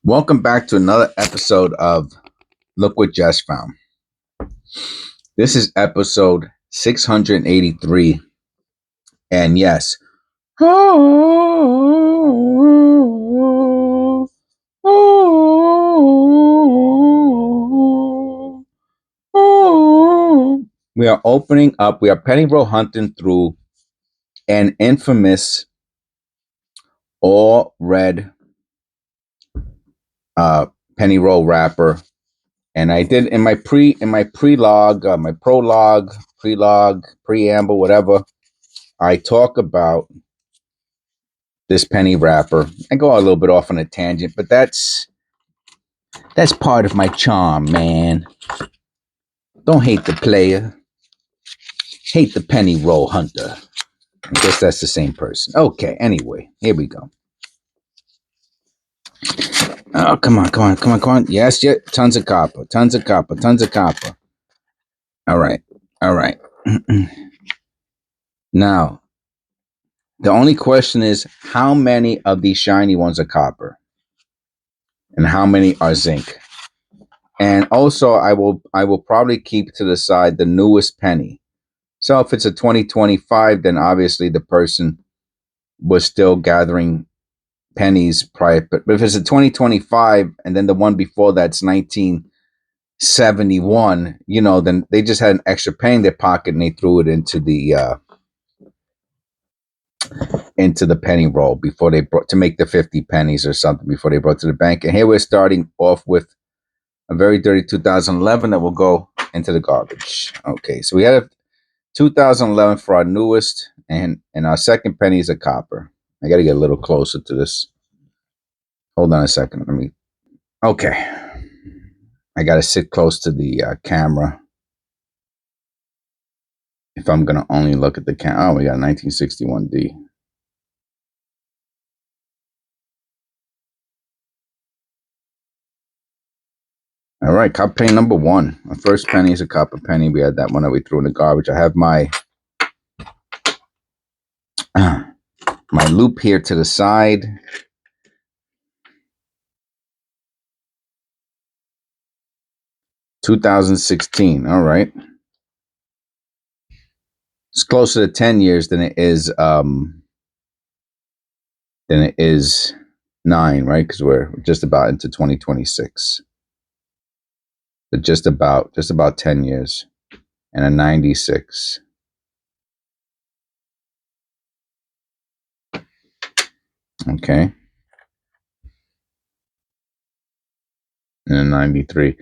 Welcome back to another episode of Look What Jess Found. This is episode 683. And yes, we are opening up, we are penny roll hunting through an infamous all red penny roll wrapper. And I did in my prologue, preamble, whatever. I talk about this penny wrapper. I go a little bit off on a tangent, but that's part of my charm, man. Don't hate the player, hate the penny roll hunter. I guess that's the same person. Okay, anyway, here we go. Oh, come on. Yes, tons of copper. All right. Now, the only question is, how many of these shiny ones are copper? And how many are zinc? And also, I will probably keep to the side the newest penny. So if it's a 2025, then obviously the person was still gathering pennies prior. But if it's a 2025 and then the one before that's 1971, then they just had an extra penny in their pocket and they threw it into the penny roll before they brought to make the 50 pennies or something before they brought to the bank. And here we're starting off with a very dirty 2011 that will go into the garbage. Okay, so we had a 2011 for our newest, and our second penny is a copper. I got to get a little closer to this. Hold on a second. Okay. I got to sit close to the camera if I'm going to only look at the camera. Oh, we got 1961D. All right, copper penny number one. Our first penny is a copper penny. We had that one that we threw in the garbage. I have my loop here to the side. $2016. All right. It's closer to 10 years than it is 9, right? Because we're just about into 2026. But just about 10 years. And a 96. Okay. And a 93.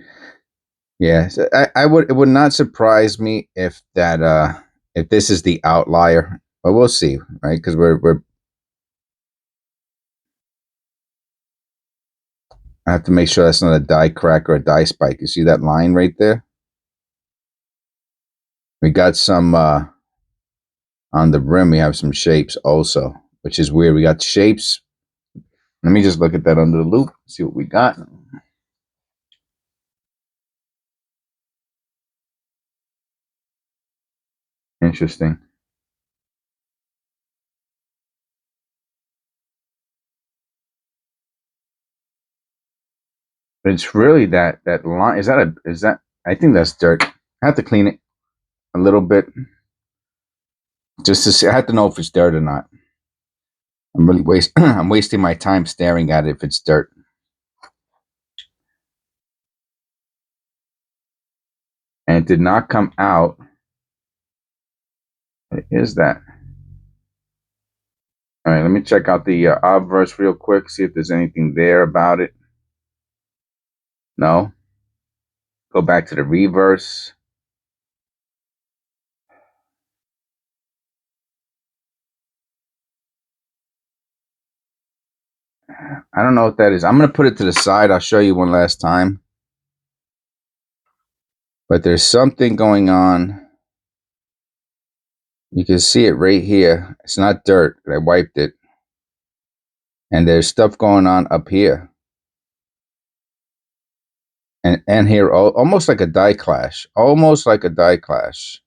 Yeah, so it would not surprise me if this is the outlier, but we'll see, right? Because I have to make sure that's not a die crack or a die spike. You see that line right there? We got some on the rim. We have some shapes also, which is weird. We got shapes. Let me just look at that under the loop, see what we got. Interesting. But it's really that line. Is that? I think that's dirt. I have to clean it a little bit just to see. I have to know if it's dirt or not. I'm really I'm wasting my time staring at it if it's dirt. And it did not come out. What is that? All right, let me check out the obverse real quick, see if there's anything there about it. No. Go back to the reverse. I don't know what that is. I'm going to put it to the side. I'll show you one last time. But there's something going on. You can see it right here. It's not dirt. I wiped it. And there's stuff going on up here. And here, almost like a die clash. Almost like a die clash.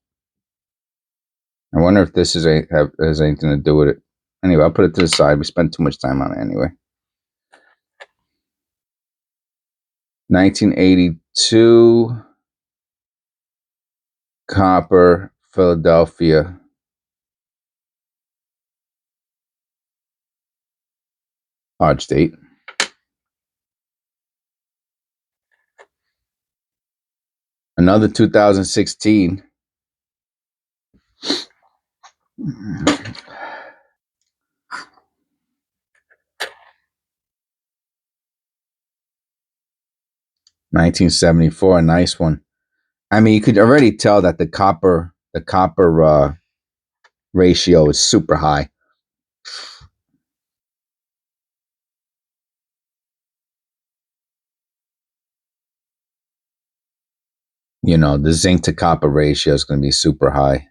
I wonder if this has anything to do with it. Anyway, I'll put it to the side. We spent too much time on it anyway. 1982 copper Philadelphia. Large date. Another 2016. $1974, a nice one. I mean, you could already tell that the copper ratio is super high. You know, the zinc to copper ratio is going to be super high.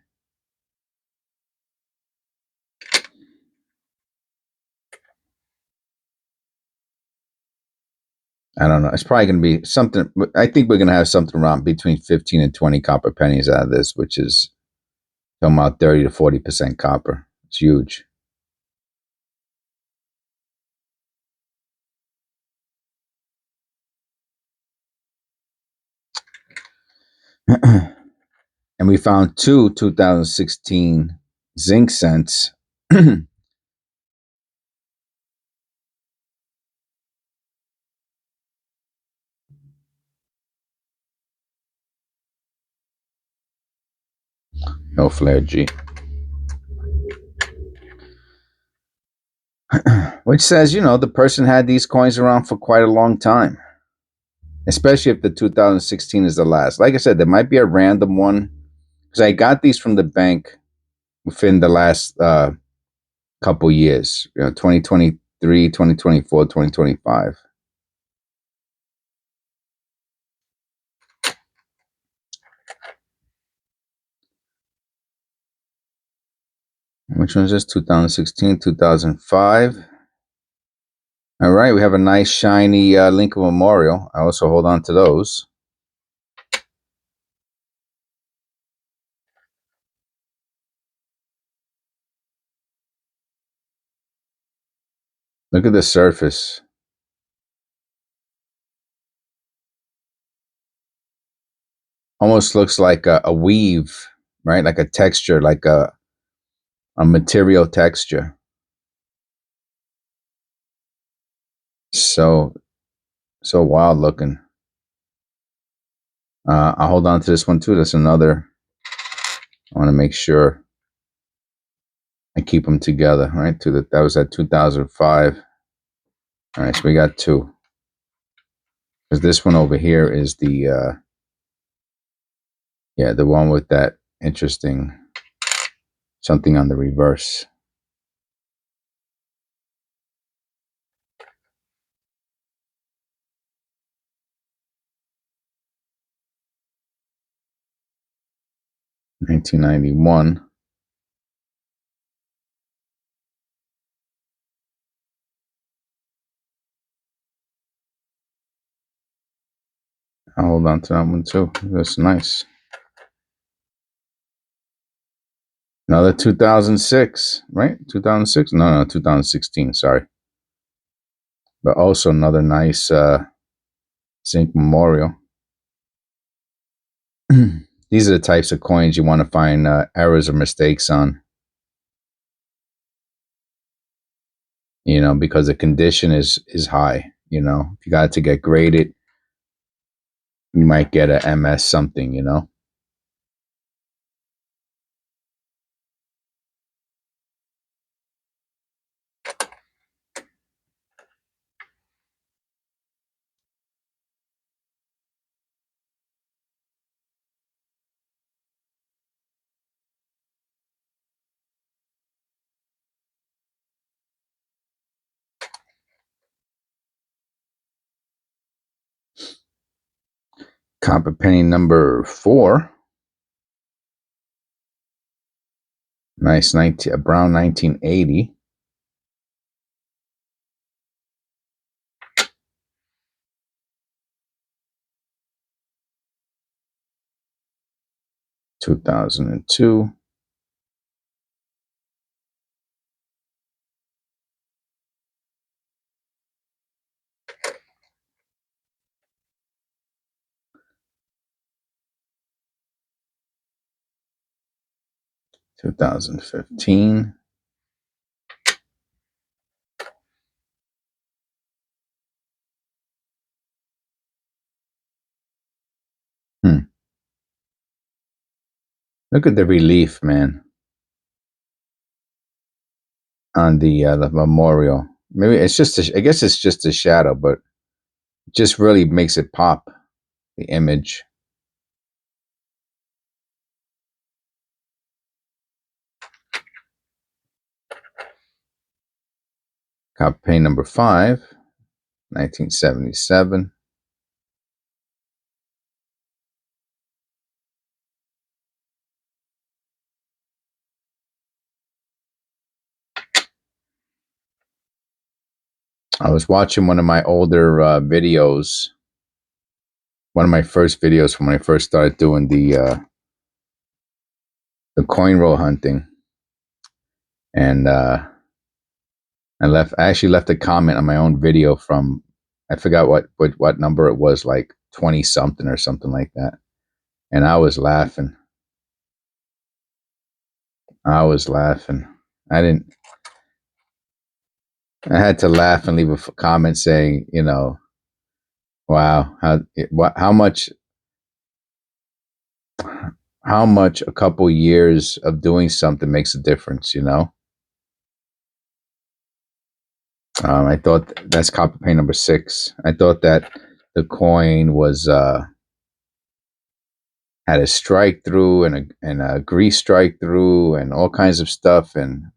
I don't know. It's probably going to be something. I think we're going to have something around between 15 and 20 copper pennies out of this, which is about 30 to 40% copper. It's huge. And we found two 2016 zinc cents. No flare G. Which says, you know, the person had these coins around for quite a long time, especially if the 2016 is the last. Like I said, there might be a random one because I got these from the bank within the last couple years, 2023, 2024, 2025. Which one is this? 2016, 2005. All right, we have a nice shiny Lincoln Memorial. I also hold on to those. Look at the surface. Almost looks like a weave, right? Like a texture, like a material texture. So wild looking. I'll hold on to this one too. That's another. I want to make sure I keep them together, right? That was at 2005. All right, so we got two. Because this one over here is the the one with that interesting something on the reverse. $1991. I'll hold on to that one too. That's nice. Another 2006, right? 2006? No, 2016. Sorry. But also another nice zinc memorial. These are the types of coins you want to find errors or mistakes on. You know, because the condition is high. You know, if you got to get graded, you might get a MS something. You know. Copper penny number 4. Nice a brown 1980. $2002. 2015. Look at the relief, man, on the memorial. Maybe it's just, I guess it's just a shadow, but it just really makes it pop, the image. Campaign number 5, 1977. I was watching one of my older videos, one of my first videos from when I first started doing the coin roll hunting, and I actually left a comment on my own video from, I forgot what number it was, like 20 something or something like that, and I was laughing. I didn't. I had to laugh and leave a comment saying, wow, how much a couple years of doing something makes a difference, I thought that's copper paint number 6. I thought that the coin was had a strike through and a grease strike through and all kinds of stuff, and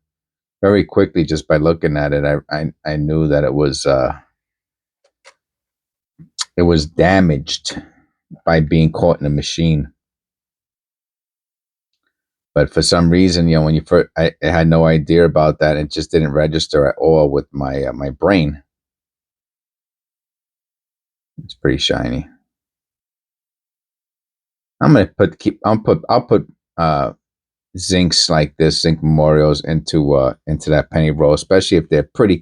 very quickly, just by looking at it, I knew that it was damaged by being caught in a machine. But for some reason, when you first, I had no idea about that. It just didn't register at all with my brain. It's pretty shiny. I'm gonna I'll put zincs like this, zinc memorials into that penny roll, especially if they're pretty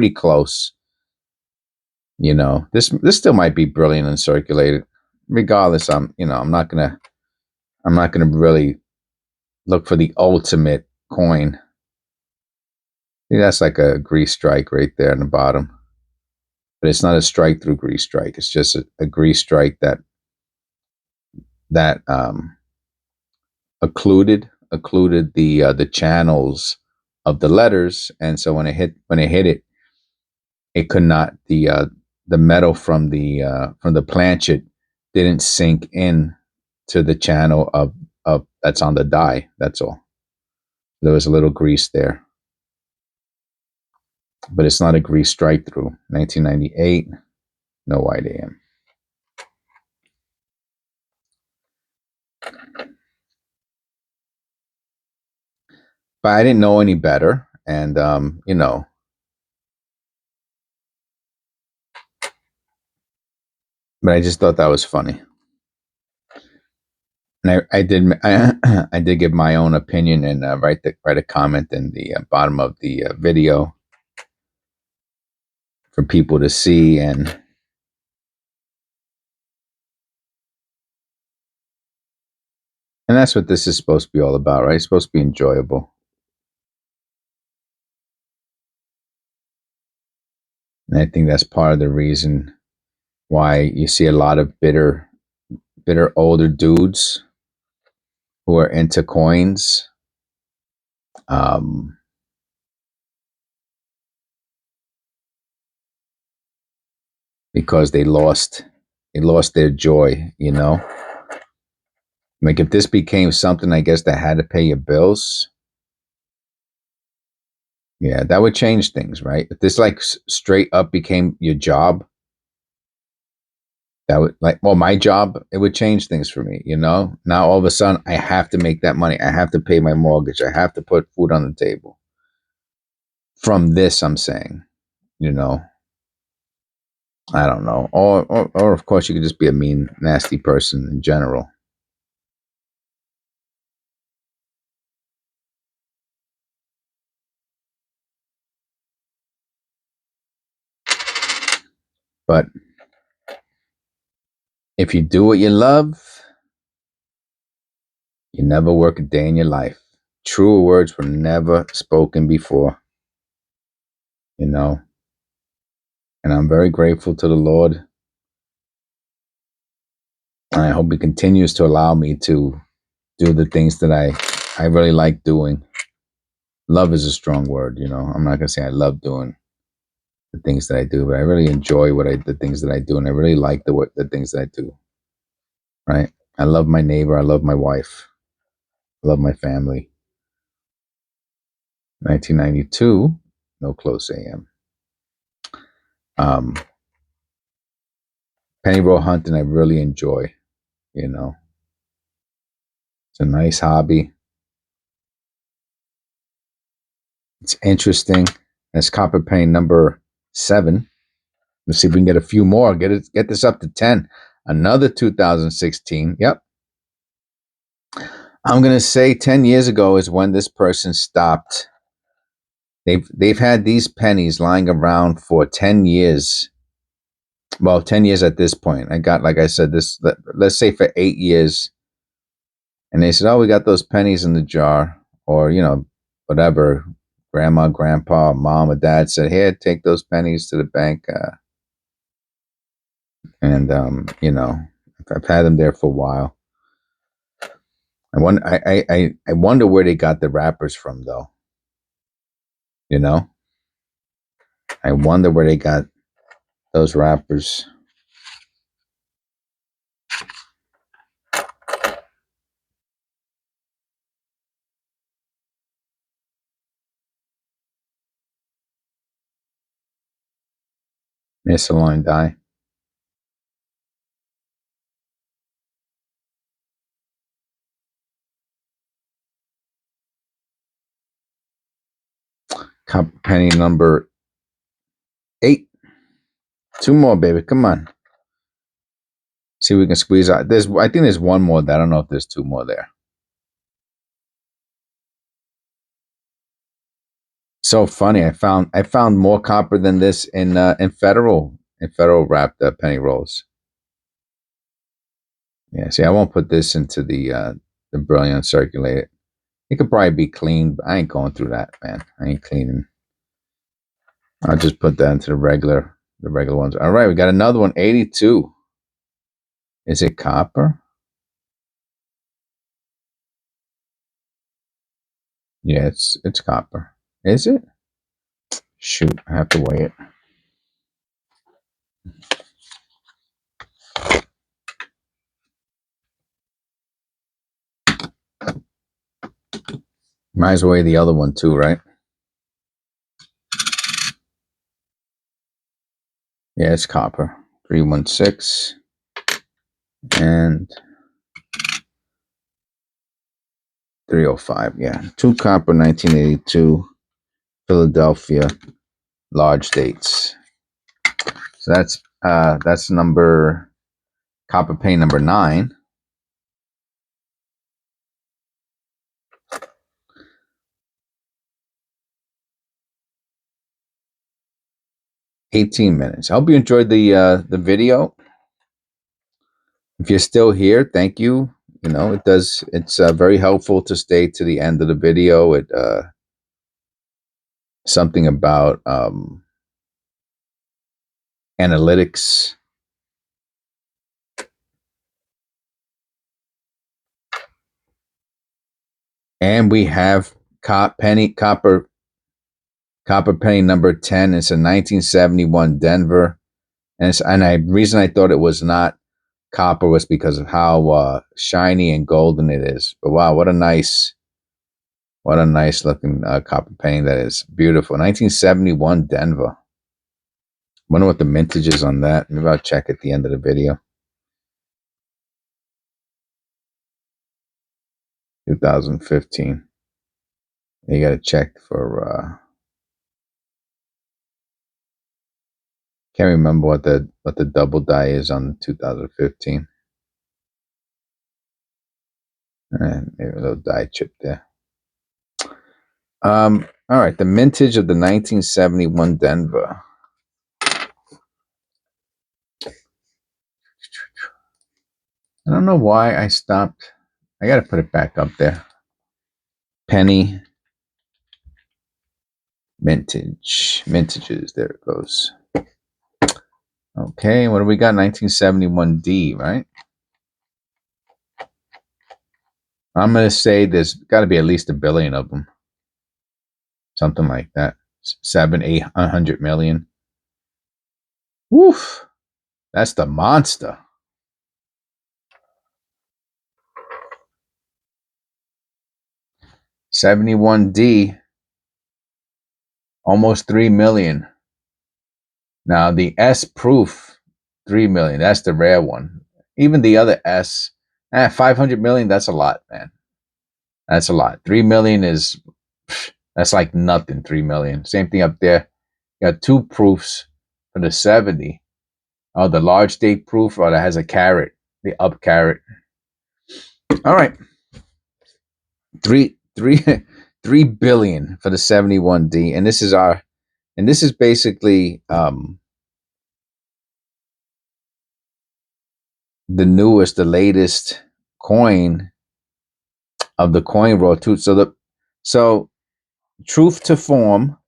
close. This still might be brilliant and circulated. Regardless, I'm not gonna really look for the ultimate coin. See, that's like a grease strike right there in the bottom. But it's not a strike through grease strike. It's just a grease strike that occluded the channels of the letters, and so when it hit it, it could not the metal from the planchet didn't sink in to the channel of that's on the die. That's all. There was a little grease there, but it's not a grease strike through. 1998, no white AM. But I didn't know any better, and but I just thought that was funny. And I did give my own opinion and write a comment in the bottom of the video for people to see, and that's what this is supposed to be all about, right? It's supposed to be enjoyable. And I think that's part of the reason why you see a lot of bitter older dudes who are into coins. Because they lost their joy, Like if this became something, I guess, that had to pay your bills, yeah, that would change things, right? If this like straight up became your job, that would my job, it would change things for me, Now all of a sudden I have to make that money. I have to pay my mortgage. I have to put food on the table. From this, I'm saying, I don't know. Or of course you could just be a mean, nasty person in general. But if you do what you love, you never work a day in your life. truer words were never spoken before, you know. And I'm very grateful to the Lord. And I hope He continues to allow me to do the things that I really like doing. Love is a strong word, you know. I'm not gonna say I love doing the things that I do, but I really enjoy the things that I do, and I really like the things that I do. Right? I love my neighbor. I love my wife. I love my family. 1992, no close AM. Penny roll hunting, I really enjoy. You know, it's a nice hobby. It's interesting. That's copper penny number 7. Let's see if we can get a few more. Get this up to 10. Another 2016. Yep. I'm gonna say 10 years ago is when this person stopped. They've had these pennies lying around for 10 years. Well, 10 years at this point. I got, like I said, let's say for 8 years. And they said, oh, we got those pennies in the jar, or, you know, whatever. Grandma, grandpa, mom, or dad said, here, take those pennies to the bank. You know, I've had them there for a while. I wonder where they got the wrappers from, though. You know, I wonder where they got those wrappers. Misaligned die. Cup penny number 8. 2 more, baby. Come on. See if we can squeeze out. I think there's one more there. I don't know if there's 2 more there. So funny. I found more copper than this in federal wrapped penny rolls. Yeah. See, I won't put this into the brilliant circulated. It could probably be cleaned, but I ain't going through that, man. I ain't cleaning. I'll just put that into the regular ones. All right, we got another one. 82. Is it copper? Yeah, it's copper. Is it? Shoot, I have to weigh it. Might as well weigh the other one too, right? Yeah, it's copper. 316 and 305. Yeah, 2 copper, 1982, Philadelphia, large dates. So that's number copper penny number 9. $18. I hope you enjoyed the video. If you're still here, thank you. You know, it's very helpful to stay to the end of the video. It something about analytics. And we have copper penny number 10. It's a 1971 Denver. And reason I thought it was not copper was because of how shiny and golden it is. But wow, what a nice looking copper penny that is. Beautiful. 1971 Denver. Wonder what the mintage is on that. Maybe I'll check at the end of the video. 2015. You got to check for. Can't remember what the double die is on 2015. Maybe a little die chip there. All right, the mintage of the 1971 Denver. I don't know why I stopped. I got to put it back up there. penny mintages. There it goes. Okay, what do we got? 1971D, right? I'm gonna say there's got to be at least 1 billion of them, something like that. 700-800 million. Woof, that's the monster. $71D, almost 3 million. Now the S proof, 3 million. That's the rare one. Even the other S, 500 million. That's a lot, man. That's a lot. 3 million is, that's like nothing. 3 million. Same thing up there. You got 2 proofs for the 70. Oh, the large date proof, or that has a carat, the up carat. All right, three, 3 billion for the 71D, and this is basically the newest, the latest coin of the coin roll too. So truth to form,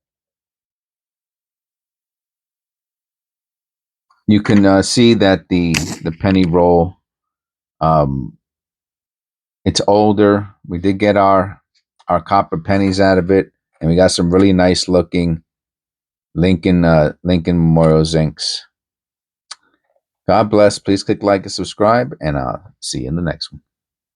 you can see that the penny roll, it's older. We did get our copper pennies out of it, and we got some really nice looking Lincoln Memorial Zincs. God bless. Please click like and subscribe, and I'll see you in the next one.